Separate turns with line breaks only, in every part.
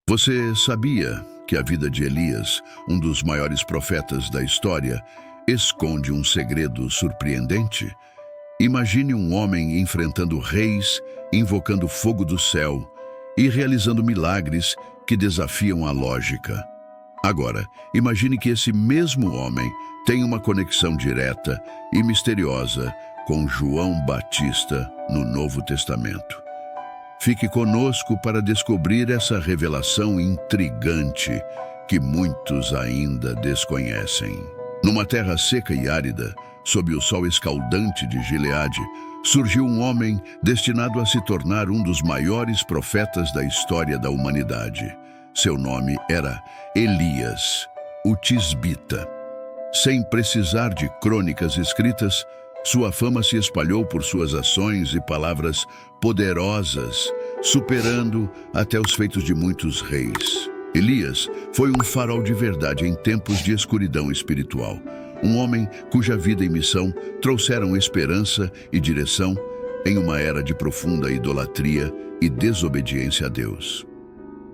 Você sabia que a vida de Elias, um dos maiores profetas da história, esconde um segredo surpreendente? Imagine um homem enfrentando reis, invocando fogo do céu e realizando milagres que desafiam a lógica. Agora, imagine que esse mesmo homem tem uma conexão direta e misteriosa com João Batista no Novo Testamento. Fique conosco para descobrir essa revelação intrigante que muitos ainda desconhecem. Numa terra seca e árida, sob o sol escaldante de Gileade, surgiu um homem destinado a se tornar um dos maiores profetas da história da humanidade. Seu nome era Elias, o Tisbita. Sem precisar de crônicas escritas, sua fama se espalhou por suas ações e palavras poderosas, superando até os feitos de muitos reis. Elias foi um farol de verdade em tempos de escuridão espiritual. Um homem cuja vida e missão trouxeram esperança e direção em uma era de profunda idolatria e desobediência a Deus.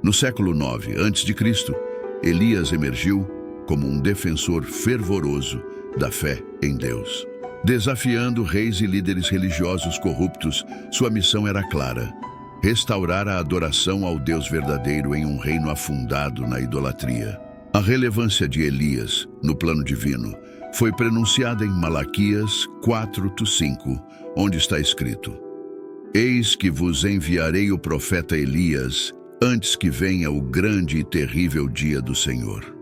No século IX a.C., Elias emergiu como um defensor fervoroso da fé em Deus. Desafiando reis e líderes religiosos corruptos, sua missão era clara: restaurar a adoração ao Deus verdadeiro em um reino afundado na idolatria. A relevância de Elias no plano divino foi pronunciada em Malaquias 4:5, onde está escrito: Eis que vos enviarei o profeta Elias, antes que venha o grande e terrível dia do Senhor.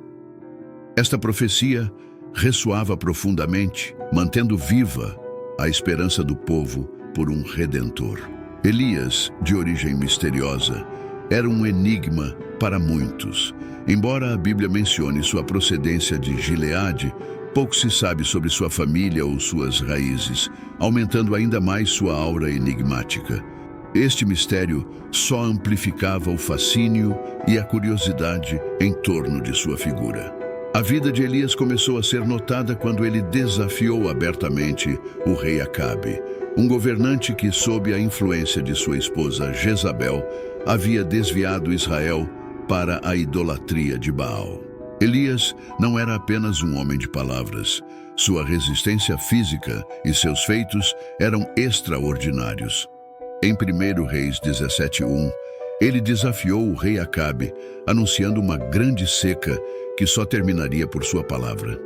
Esta profecia ressoava profundamente, mantendo viva a esperança do povo por um Redentor. Elias, de origem misteriosa, era um enigma para muitos. Embora a Bíblia mencione sua procedência de Gileade, pouco se sabe sobre sua família ou suas raízes, aumentando ainda mais sua aura enigmática. Este mistério só amplificava o fascínio e a curiosidade em torno de sua figura. A vida de Elias começou a ser notada quando ele desafiou abertamente o rei Acabe, um governante que, sob a influência de sua esposa Jezabel, havia desviado Israel para a idolatria de Baal. Elias não era apenas um homem de palavras. Sua resistência física e seus feitos eram extraordinários. Em 1 Reis 17:1, ele desafiou o rei Acabe, anunciando uma grande seca que só terminaria por sua palavra.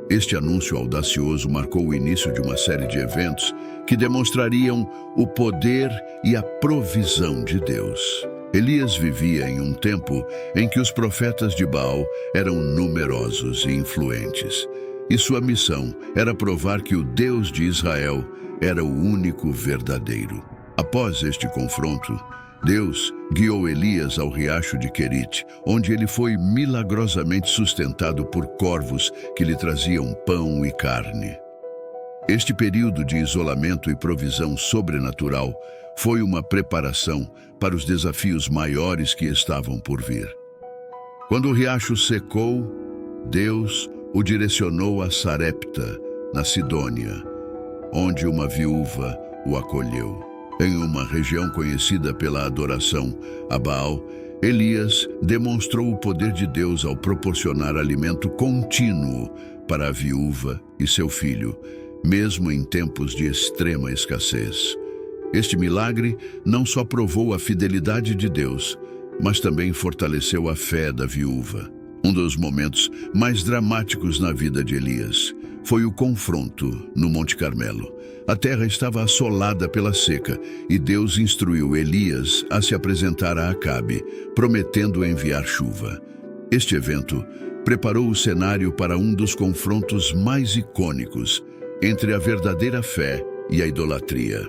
Este anúncio audacioso marcou o início de uma série de eventos que demonstrariam o poder e a provisão de Deus. Elias vivia em um tempo em que os profetas de Baal eram numerosos e influentes, e sua missão era provar que o Deus de Israel era o único verdadeiro. Após este confronto, Deus guiou Elias ao riacho de Querite, onde ele foi milagrosamente sustentado por corvos que lhe traziam pão e carne. Este período de isolamento e provisão sobrenatural foi uma preparação para os desafios maiores que estavam por vir. Quando o riacho secou, Deus o direcionou a Sarepta, na Sidônia, onde uma viúva o acolheu. Em uma região conhecida pela adoração a Baal, Elias demonstrou o poder de Deus ao proporcionar alimento contínuo para a viúva e seu filho, mesmo em tempos de extrema escassez. Este milagre não só provou a fidelidade de Deus, mas também fortaleceu a fé da viúva. Um dos momentos mais dramáticos na vida de Elias foi o confronto no Monte Carmelo. A terra estava assolada pela seca e Deus instruiu Elias a se apresentar a Acabe, prometendo enviar chuva. Este evento preparou o cenário para um dos confrontos mais icônicos entre a verdadeira fé e a idolatria.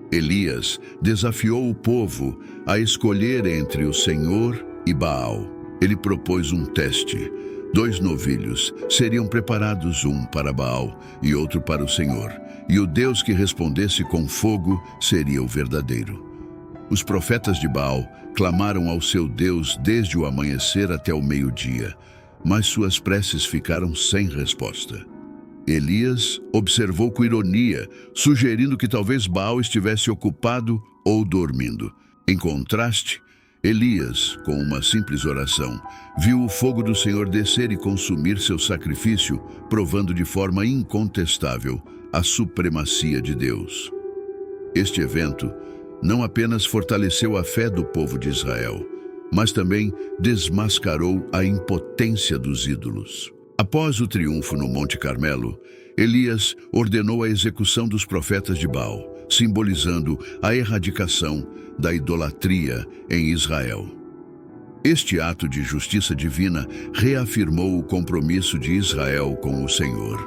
Elias desafiou o povo a escolher entre o Senhor e Baal. Ele propôs um teste. 2 novilhos seriam preparados, um para Baal e outro para o Senhor, e o Deus que respondesse com fogo seria o verdadeiro. Os profetas de Baal clamaram ao seu Deus desde o amanhecer até o meio-dia, mas suas preces ficaram sem resposta. Elias observou com ironia, sugerindo que talvez Baal estivesse ocupado ou dormindo. Em contraste, Elias, com uma simples oração, viu o fogo do Senhor descer e consumir seu sacrifício, provando de forma incontestável a supremacia de Deus. Este evento não apenas fortaleceu a fé do povo de Israel, mas também desmascarou a impotência dos ídolos. Após o triunfo no Monte Carmelo, Elias ordenou a execução dos profetas de Baal, simbolizando a erradicação da idolatria em Israel. Este ato de justiça divina reafirmou o compromisso de Israel com o Senhor.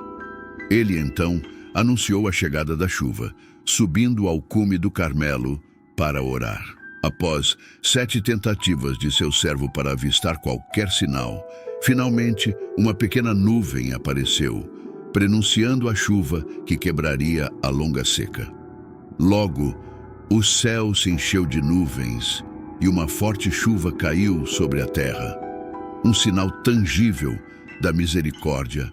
Ele, então, anunciou a chegada da chuva, subindo ao cume do Carmelo para orar. Após 7 tentativas de seu servo para avistar qualquer sinal, finalmente uma pequena nuvem apareceu, prenunciando a chuva que quebraria a longa seca. Logo, o céu se encheu de nuvens e uma forte chuva caiu sobre a terra, um sinal tangível da misericórdia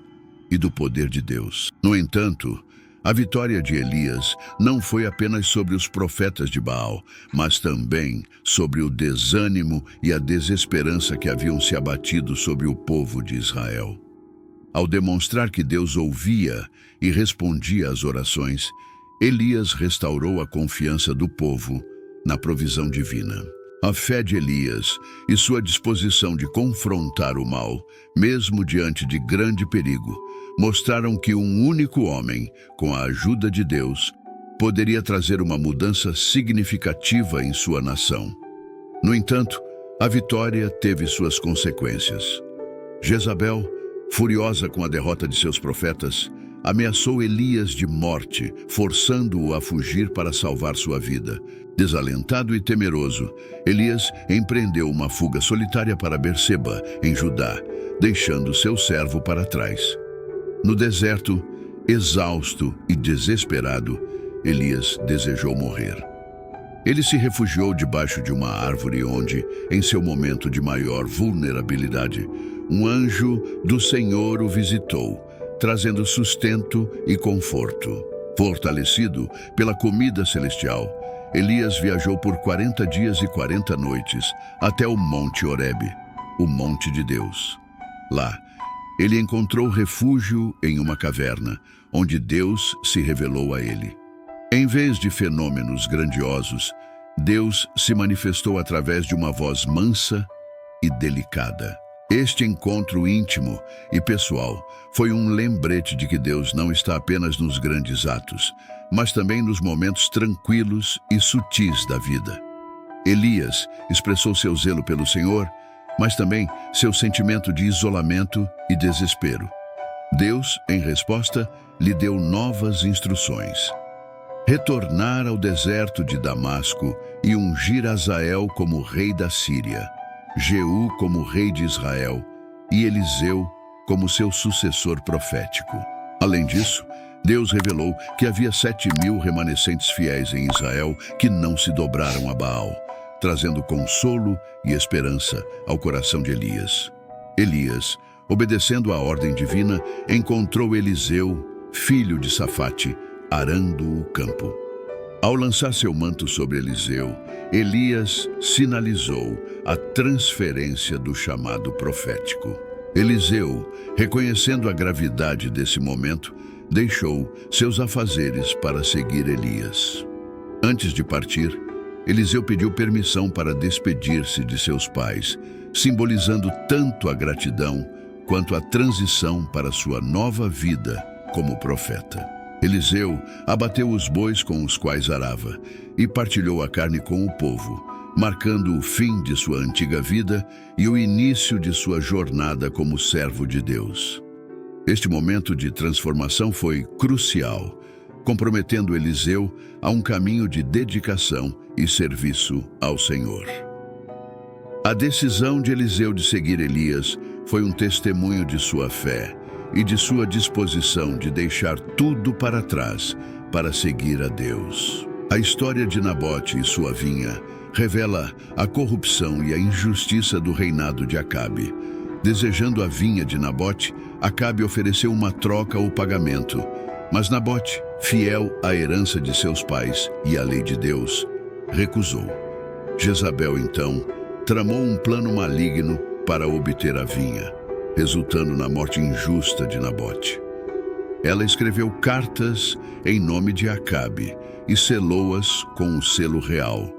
e do poder de Deus. No entanto, a vitória de Elias não foi apenas sobre os profetas de Baal, mas também sobre o desânimo e a desesperança que haviam se abatido sobre o povo de Israel. Ao demonstrar que Deus ouvia e respondia às orações, Elias restaurou a confiança do povo na provisão divina. A fé de Elias e sua disposição de confrontar o mal, mesmo diante de grande perigo, mostraram que um único homem, com a ajuda de Deus, poderia trazer uma mudança significativa em sua nação. No entanto, a vitória teve suas consequências. Jezabel, furiosa com a derrota de seus profetas, ameaçou Elias de morte, forçando-o a fugir para salvar sua vida. Desalentado e temeroso, Elias empreendeu uma fuga solitária para Berseba, em Judá, deixando seu servo para trás. No deserto, exausto e desesperado, Elias desejou morrer. Ele se refugiou debaixo de uma árvore onde, em seu momento de maior vulnerabilidade, um anjo do Senhor o visitou, trazendo sustento e conforto. Fortalecido pela comida celestial, Elias viajou por 40 dias e 40 noites até o Monte Horebe, o Monte de Deus. Lá, ele encontrou refúgio em uma caverna, onde Deus se revelou a ele. Em vez de fenômenos grandiosos, Deus se manifestou através de uma voz mansa e delicada. Este encontro íntimo e pessoal foi um lembrete de que Deus não está apenas nos grandes atos, mas também nos momentos tranquilos e sutis da vida. Elias expressou seu zelo pelo Senhor, mas também seu sentimento de isolamento e desespero. Deus, em resposta, lhe deu novas instruções: retornar ao deserto de Damasco e ungir Azael como rei da Síria, Jeú como rei de Israel e Eliseu como seu sucessor profético. Além disso, Deus revelou que havia 7.000 remanescentes fiéis em Israel que não se dobraram a Baal, trazendo consolo e esperança ao coração de Elias. Elias, obedecendo à ordem divina, encontrou Eliseu, filho de Safate, arando o campo. Ao lançar seu manto sobre Eliseu, Elias sinalizou a transferência do chamado profético. Eliseu, reconhecendo a gravidade desse momento, deixou seus afazeres para seguir Elias. Antes de partir, Eliseu pediu permissão para despedir-se de seus pais, simbolizando tanto a gratidão quanto a transição para sua nova vida como profeta. Eliseu abateu os bois com os quais arava e partilhou a carne com o povo, marcando o fim de sua antiga vida e o início de sua jornada como servo de Deus. Este momento de transformação foi crucial, comprometendo Eliseu a um caminho de dedicação e serviço ao Senhor. A decisão de Eliseu de seguir Elias foi um testemunho de sua fé e de sua disposição de deixar tudo para trás para seguir a Deus. A história de Nabote e sua vinha revela a corrupção e a injustiça do reinado de Acabe. Desejando a vinha de Nabote, Acabe ofereceu uma troca ou pagamento, mas Nabote, fiel à herança de seus pais e à lei de Deus, recusou. Jezabel, então, tramou um plano maligno para obter a vinha, resultando na morte injusta de Nabote. Ela escreveu cartas em nome de Acabe e selou-as com o selo real,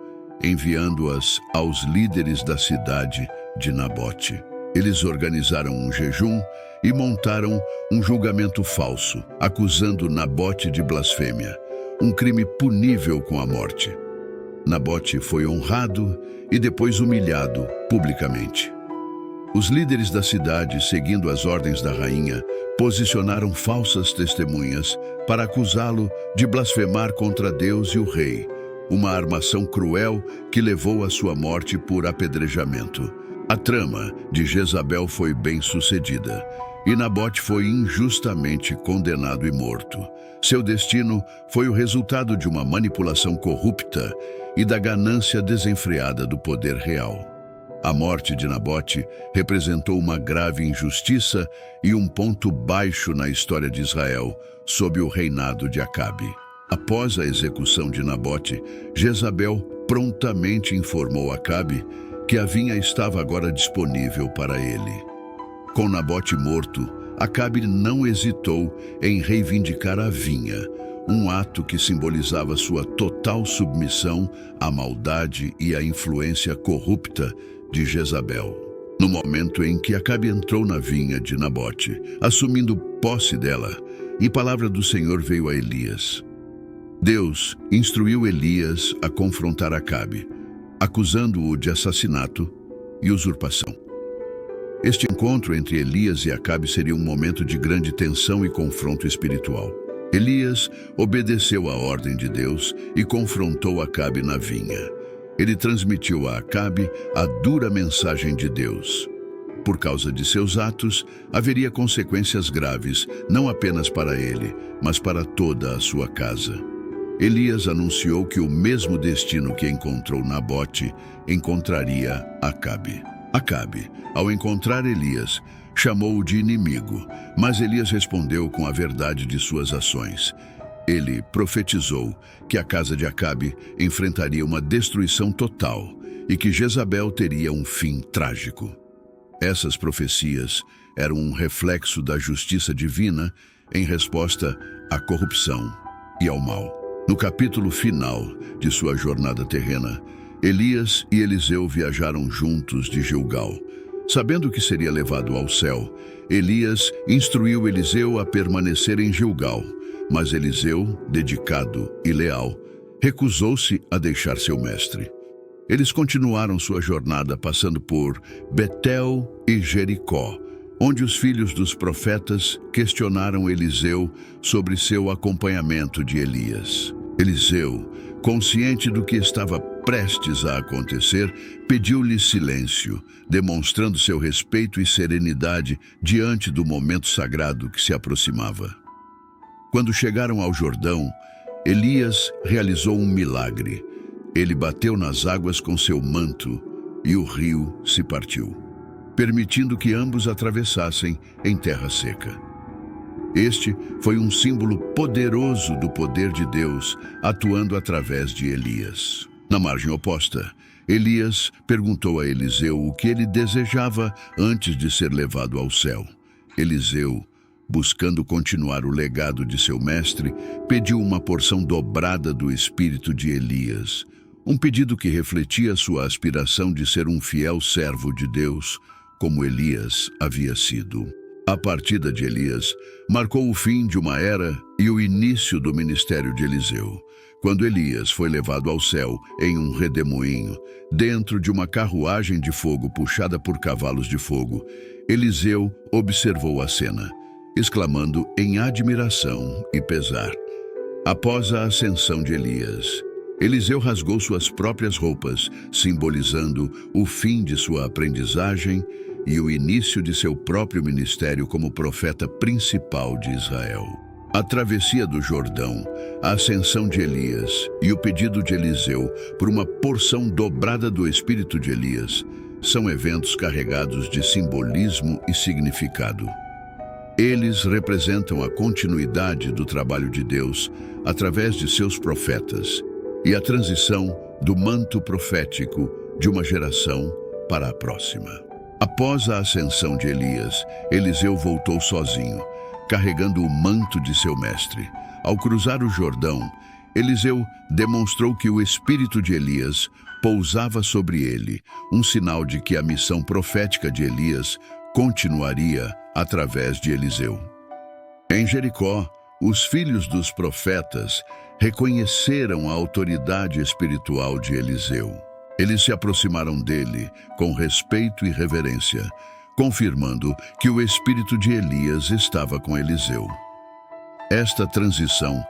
enviando-as aos líderes da cidade de Nabote. Eles organizaram um jejum e montaram um julgamento falso, acusando Nabote de blasfêmia, um crime punível com a morte. Nabote foi honrado e depois humilhado publicamente. Os líderes da cidade, seguindo as ordens da rainha, posicionaram falsas testemunhas para acusá-lo de blasfemar contra Deus e o rei, uma armação cruel que levou à sua morte por apedrejamento. A trama de Jezabel foi bem sucedida e Nabote foi injustamente condenado e morto. Seu destino foi o resultado de uma manipulação corrupta e da ganância desenfreada do poder real. A morte de Nabote representou uma grave injustiça e um ponto baixo na história de Israel, sob o reinado de Acabe. Após a execução de Nabote, Jezabel prontamente informou Acabe que a vinha estava agora disponível para ele. Com Nabote morto, Acabe não hesitou em reivindicar a vinha, um ato que simbolizava sua total submissão à maldade e à influência corrupta de Jezabel. No momento em que Acabe entrou na vinha de Nabote, assumindo posse dela, e palavra do Senhor veio a Elias. Deus instruiu Elias a confrontar Acabe, acusando-o de assassinato e usurpação. Este encontro entre Elias e Acabe seria um momento de grande tensão e confronto espiritual. Elias obedeceu à ordem de Deus e confrontou Acabe na vinha. Ele transmitiu a Acabe a dura mensagem de Deus. Por causa de seus atos, haveria consequências graves, não apenas para ele, mas para toda a sua casa. Elias anunciou que o mesmo destino que encontrou Nabote encontraria Acabe. Acabe, ao encontrar Elias, chamou-o de inimigo, mas Elias respondeu com a verdade de suas ações. Ele profetizou que a casa de Acabe enfrentaria uma destruição total e que Jezabel teria um fim trágico. Essas profecias eram um reflexo da justiça divina em resposta à corrupção e ao mal. No capítulo final de sua jornada terrena, Elias e Eliseu viajaram juntos de Gilgal. Sabendo que seria levado ao céu, Elias instruiu Eliseu a permanecer em Gilgal, mas Eliseu, dedicado e leal, recusou-se a deixar seu mestre. Eles continuaram sua jornada passando por Betel e Jericó, onde os filhos dos profetas questionaram Eliseu sobre seu acompanhamento de Elias. Eliseu, consciente do que estava prestes a acontecer, pediu-lhe silêncio, demonstrando seu respeito e serenidade diante do momento sagrado que se aproximava. Quando chegaram ao Jordão, Elias realizou um milagre. Ele bateu nas águas com seu manto e o rio se partiu, permitindo que ambos atravessassem em terra seca. Este foi um símbolo poderoso do poder de Deus atuando através de Elias. Na margem oposta, Elias perguntou a Eliseu o que ele desejava antes de ser levado ao céu. Eliseu, buscando continuar o legado de seu mestre, pediu uma porção dobrada do espírito de Elias, um pedido que refletia sua aspiração de ser um fiel servo de Deus, como Elias havia sido. A partida de Elias marcou o fim de uma era e o início do ministério de Eliseu. Quando Elias foi levado ao céu em um redemoinho, dentro de uma carruagem de fogo puxada por cavalos de fogo, Eliseu observou a cena, exclamando em admiração e pesar. Após a ascensão de Elias, Eliseu rasgou suas próprias roupas, simbolizando o fim de sua aprendizagem e o início de seu próprio ministério como profeta principal de Israel. A travessia do Jordão, a ascensão de Elias e o pedido de Eliseu por uma porção dobrada do espírito de Elias são eventos carregados de simbolismo e significado. Eles representam a continuidade do trabalho de Deus através de seus profetas e a transição do manto profético de uma geração para a próxima. Após a ascensão de Elias, Eliseu voltou sozinho, carregando o manto de seu mestre. Ao cruzar o Jordão, Eliseu demonstrou que o espírito de Elias pousava sobre ele, um sinal de que a missão profética de Elias continuaria através de Eliseu. Em Jericó, os filhos dos profetas reconheceram a autoridade espiritual de Eliseu. Eles se aproximaram dele com respeito e reverência, confirmando que o espírito de Elias estava com Eliseu. Esta transição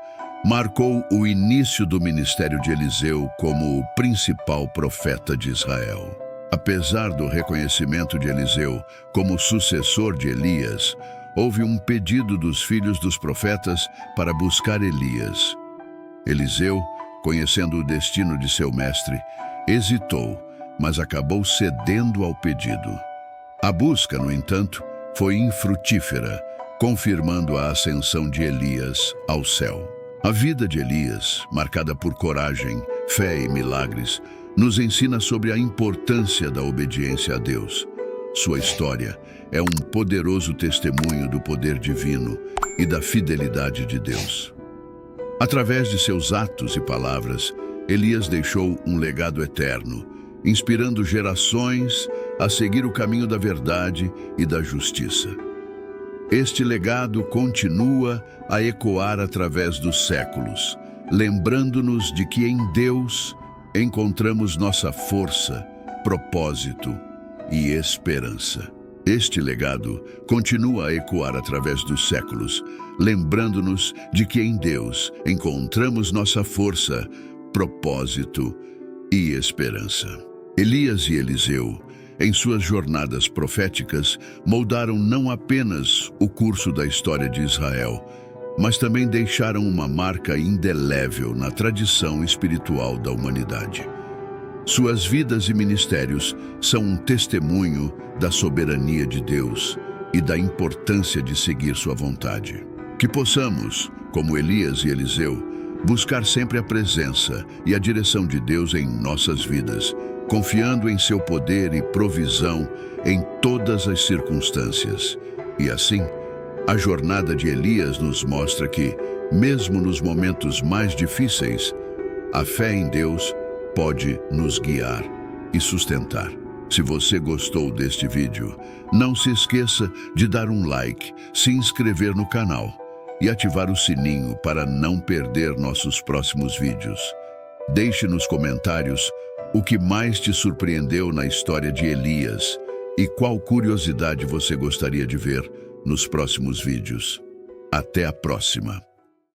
marcou o início do ministério de Eliseu como o principal profeta de Israel. Apesar do reconhecimento de Eliseu como sucessor de Elias, houve um pedido dos filhos dos profetas para buscar Elias. Eliseu, conhecendo o destino de seu mestre, hesitou, mas acabou cedendo ao pedido. A busca, no entanto, foi infrutífera, confirmando a ascensão de Elias ao céu. A vida de Elias, marcada por coragem, fé e milagres, nos ensina sobre a importância da obediência a Deus. Sua história é um poderoso testemunho do poder divino e da fidelidade de Deus. Através de seus atos e palavras, Elias deixou um legado eterno, inspirando gerações a seguir o caminho da verdade e da justiça. Este legado continua a ecoar através dos séculos, lembrando-nos de que em Deus encontramos nossa força, propósito e esperança. Este legado continua a ecoar através dos séculos, lembrando-nos de que em Deus encontramos nossa força, propósito e esperança. Elias e Eliseu, em suas jornadas proféticas, moldaram não apenas o curso da história de Israel, mas também deixaram uma marca indelével na tradição espiritual da humanidade. Suas vidas e ministérios são um testemunho da soberania de Deus e da importância de seguir sua vontade. Que possamos, como Elias e Eliseu, buscar sempre a presença e a direção de Deus em nossas vidas, confiando em seu poder e provisão em todas as circunstâncias. E assim, a jornada de Elias nos mostra que, mesmo nos momentos mais difíceis, a fé em Deus pode nos guiar e sustentar. Se você gostou deste vídeo, não se esqueça de dar um like, se inscrever no canal e ativar o sininho para não perder nossos próximos vídeos. Deixe nos comentários o que mais te surpreendeu na história de Elias e qual curiosidade você gostaria de ver nos próximos vídeos. Até a próxima!